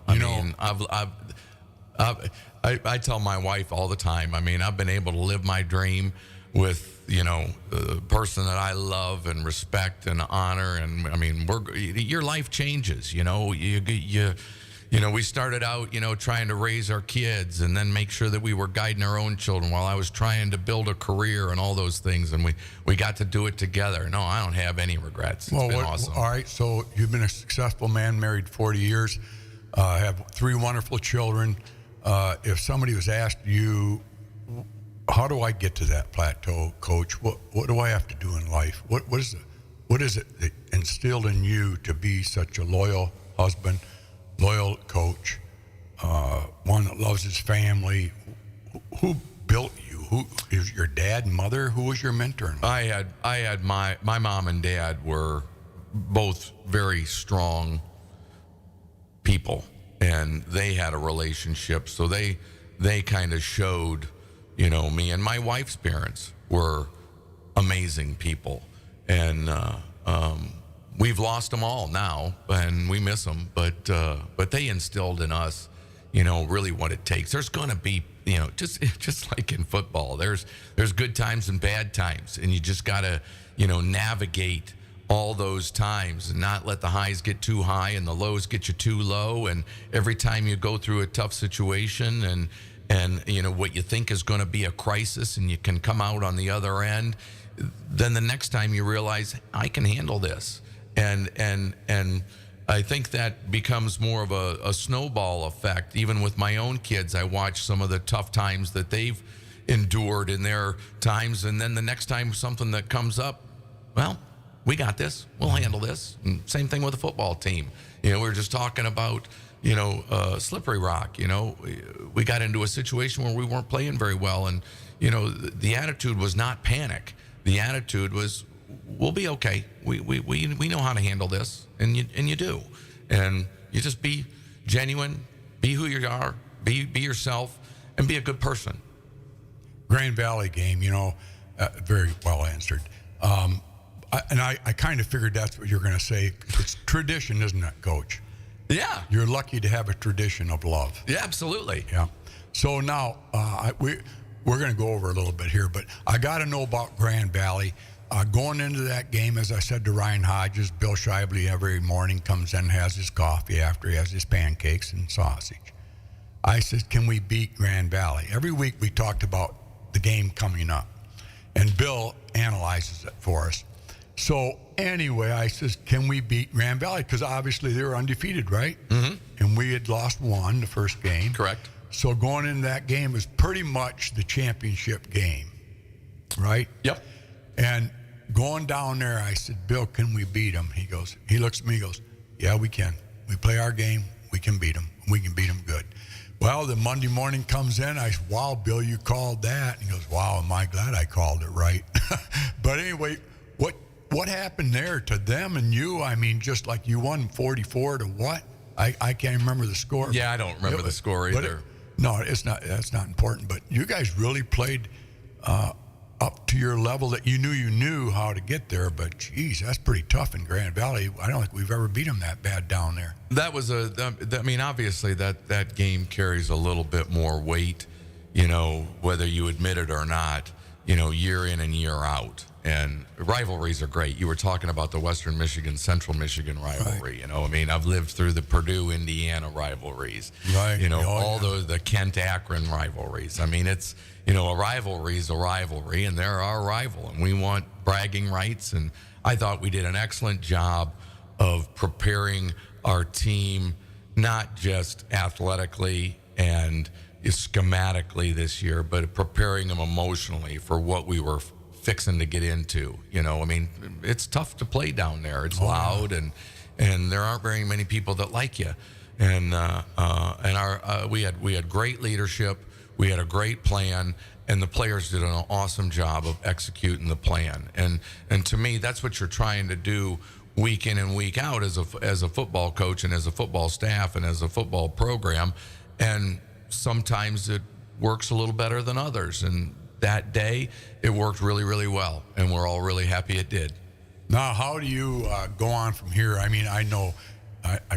S4: I tell my wife all the time. I've been able to live my dream with the person that I love and respect and honor, and your life changes. We started out, trying to raise our kids and then make sure that we were guiding our own children while I was trying to build a career and all those things. And we got to do it together. No, I don't have any regrets. It's been awesome.
S3: All right, so you've been a successful man, married 40 years, have 3 wonderful children. If somebody was asked you, how do I get to that plateau, Coach? What do I have to do in life? What is it that instilled in you to be such a loyal husband, loyal coach, one that loves his family? Who built you? Who is your dad and mother? Who was your mentor?
S4: I had my mom and dad were both very strong people, and they had a relationship, so they kind of showed me. And my wife's parents were amazing people, and we've lost them all now, and we miss them. But they instilled in us, really what it takes. There's going to be, just like in football, there's good times and bad times, and you just got to, navigate all those times and not let the highs get too high and the lows get you too low. And every time you go through a tough situation and what you think is going to be a crisis, and you can come out on the other end, then the next time you realize I can handle this. And I think that becomes more of a snowball effect. Even with my own kids, I watch some of the tough times that they've endured in their times, and then the next time something that comes up, well, we got this. We'll handle this. And same thing with the football team. We were just talking about, Slippery Rock. We got into a situation where we weren't playing very well, and the attitude was not panic. The attitude was, we'll be okay. We know how to handle this, and you do, and you just be genuine, be who you are, be yourself, and be a good person.
S3: Grand Valley game, very well answered. I kind of figured that's what you're going to say. It's tradition, isn't it, Coach?
S4: Yeah.
S3: You're lucky to have a tradition of love.
S4: Yeah, absolutely.
S3: Yeah. So now we're going to go over a little bit here, but I got to know about Grand Valley. Going into that game, as I said to Ryan Hodges, Bill Shively every morning comes in, has his coffee after he has his pancakes and sausage. I said, can we beat Grand Valley? Every week we talked about the game coming up, and Bill analyzes it for us. So anyway, I says, can we beat Grand Valley? Because obviously they were undefeated, right? Mm-hmm. And we had lost one the first game.
S4: Correct.
S3: So going into that game was pretty much the championship game, right?
S4: Yep.
S3: And going down there, I said, Bill, can we beat him? He looks at me, he goes, yeah, we can. We play our game, we can beat him. We can beat him good. Well, the Monday morning comes in, I said, wow, Bill, you called that. And he goes, wow, am I glad I called it right. But anyway, what happened there to them and you? I mean, just like you won 44 to what? I can't remember the score.
S4: Yeah, I don't remember the score either.
S3: That's not important. But you guys really played up to your level that you knew how to get there. But, geez, that's pretty tough in Grand Valley. I don't think we've ever beat them that bad down there.
S4: That was obviously that game carries a little bit more weight, whether you admit it or not, year in and year out. And rivalries are great. You were talking about the Western Michigan, Central Michigan rivalry. Right. I've lived through the Purdue-Indiana rivalries.
S3: Right.
S4: The Kent-Akron rivalries. It's, a rivalry is a rivalry, and they're our rival, and we want bragging rights. And I thought we did an excellent job of preparing our team, not just athletically and schematically this year, but preparing them emotionally for what we were fixing to get into. It's tough to play down there. It's loud, and there aren't very many people that like you. And we had great leadership. We had a great plan, and the players did an awesome job of executing the plan. And to me, that's what you're trying to do week in and week out as a football coach and as a football staff and as a football program. And sometimes it works a little better than others. And that day, it worked really, really well, and we're all really happy it did.
S3: Now, how do you go on from here? I mean, I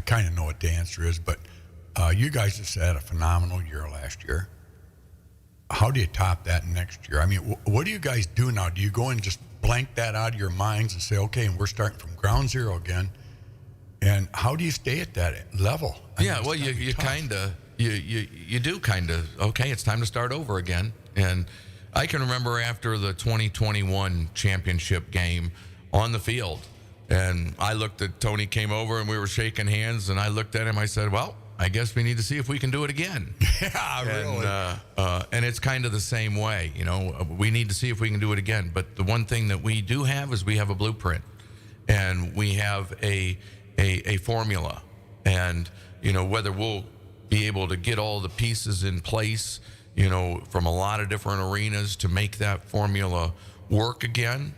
S3: kind of know what the answer is, but you guys just had a phenomenal year last year. How do you top that next year? I mean, what do you guys do now? Do you go and just blank that out of your minds and say, okay, and we're starting from ground zero again? And how do you stay at that level?
S4: Well, you kind of, you do kind of, okay, it's time to start over again. And I can remember after the 2021 championship game on the field, and I looked at Tony, came over, and we were shaking hands, and I looked at him, I said, well, I guess we need to see if we can do it again.
S3: Yeah, really.
S4: And it's kind of the same way, we need to see if we can do it again. But the one thing that we do have is we have a blueprint, and we have a formula. And, whether we'll be able to get all the pieces in place, from a lot of different arenas to make that formula work again,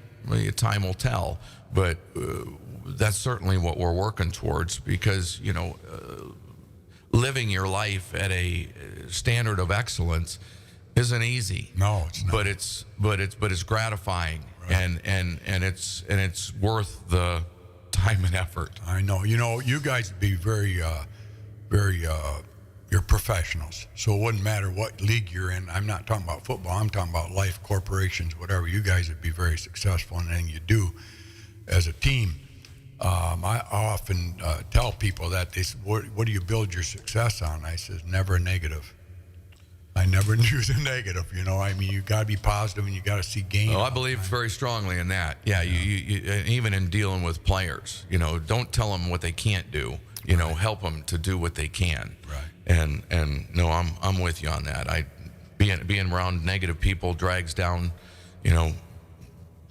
S4: time will tell. But that's certainly what we're working towards, because, living your life at a standard of excellence isn't easy.
S3: No, it's not.
S4: But it's gratifying, right. and it's worth the time and effort.
S3: I know. You guys would be very you're professionals. So it wouldn't matter what league you're in. I'm not talking about football. I'm talking about life, corporations, whatever. You guys would be very successful in anything you do as a team. I often tell people that they say, what do you build your success on? I says, never a negative. I never use a negative. I mean, you got to be positive and you got to see gain.
S4: Oh, I believe very strongly in that. Yeah, you even in dealing with players, don't tell them what they can't do. Help them to do what they can.
S3: Right.
S4: And no, I'm with you on that. Being around negative people drags down,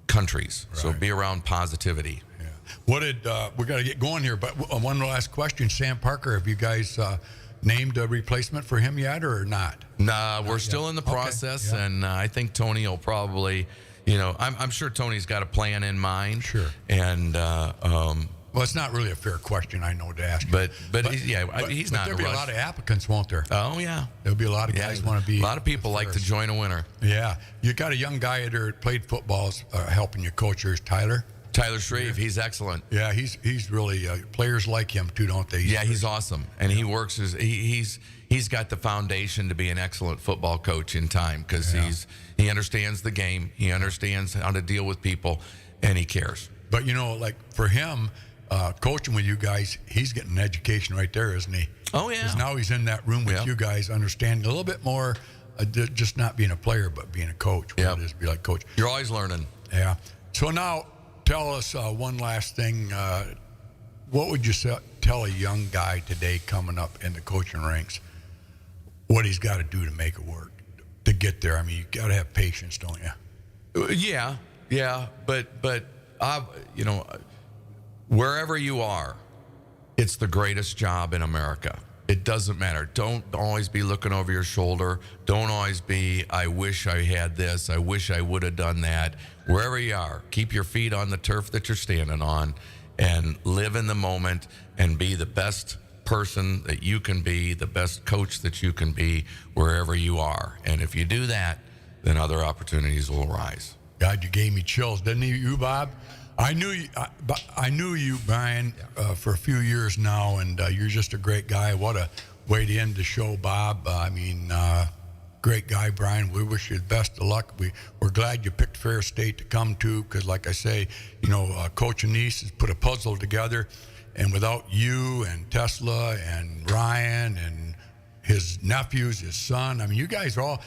S4: countries. Right. So be around positivity.
S3: Yeah. What did we got to get going here? But one last question, Sam Parker. Have you guys named a replacement for him yet, or not?
S4: Nah, we're still in the process,
S3: okay. Yeah.
S4: And I think Tony will probably, I'm sure Tony's got a plan in mind.
S3: Sure.
S4: And
S3: well, it's not really a fair question, I know, to ask.
S4: But he's not.
S3: There'll be a lot of applicants, won't there?
S4: Oh yeah,
S3: there'll be a lot of guys want to be.
S4: A lot of people like to join a winner.
S3: Yeah, you got a young guy there that played football, helping you coach. There's Tyler
S4: Shreve. He's excellent.
S3: Yeah, he's really players like him too, don't they?
S4: He's awesome, and he works he's got the foundation to be an excellent football coach in time because he understands the game, he understands how to deal with people, and he cares.
S3: But like for him. Coaching with you guys, he's getting an education right there, isn't he?
S4: Oh, yeah.
S3: Because now he's in that room with you guys, understanding a little bit more, just not being a player, but being a coach. What it is to be like coach.
S4: You're always learning.
S3: Yeah. So now, tell us one last thing. What would you tell a young guy today coming up in the coaching ranks, what he's got to do to make it work, to get there? I mean, you got to have patience, don't you?
S4: Yeah. But wherever you are, it's the greatest job in America. It doesn't matter. Don't always be looking over your shoulder. Don't always be, I wish I had this. I wish I would have done that. Wherever you are, keep your feet on the turf that you're standing on and live in the moment and be the best person that you can be, the best coach that you can be wherever you are. And if you do that, then other opportunities will arise.
S3: God, you gave me chills, didn't you, Bob? I knew you, Brian, for a few years now, and you're just a great guy. What a way to end the show, Bob. Great guy, Brian. We wish you the best of luck. We're glad you picked Ferris State to come to because, like I say, Coach Anise has put a puzzle together, and without you and Tesla and Ryan and his nephews, his son, you guys are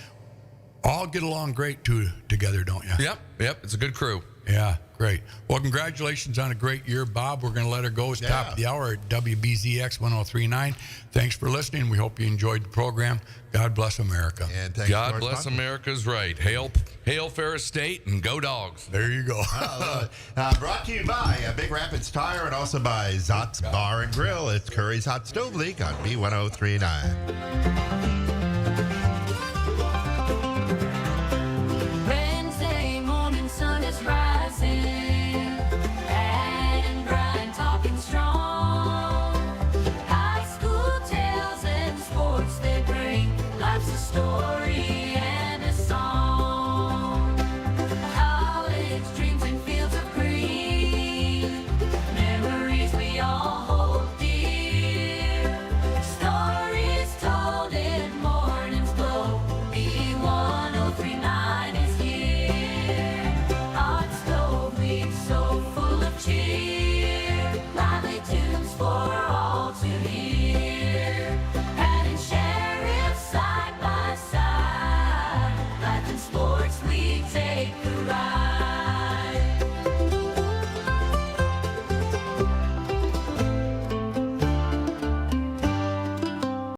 S3: all get along great together, don't you?
S4: Yep. It's a good crew.
S3: Yeah, great. Well, congratulations on a great year, Bob. We're going to let her go. It's top of the hour at WBZX 1039. Thanks for listening. We hope you enjoyed the program. God bless America.
S2: And thanks
S4: God bless America's right. Hail Ferris State and go Dogs.
S3: There you go.
S2: Brought to you by Big Rapids Tire and also by Zot's Bar and Grill. It's Curry's Hot Stove Leak on B1039.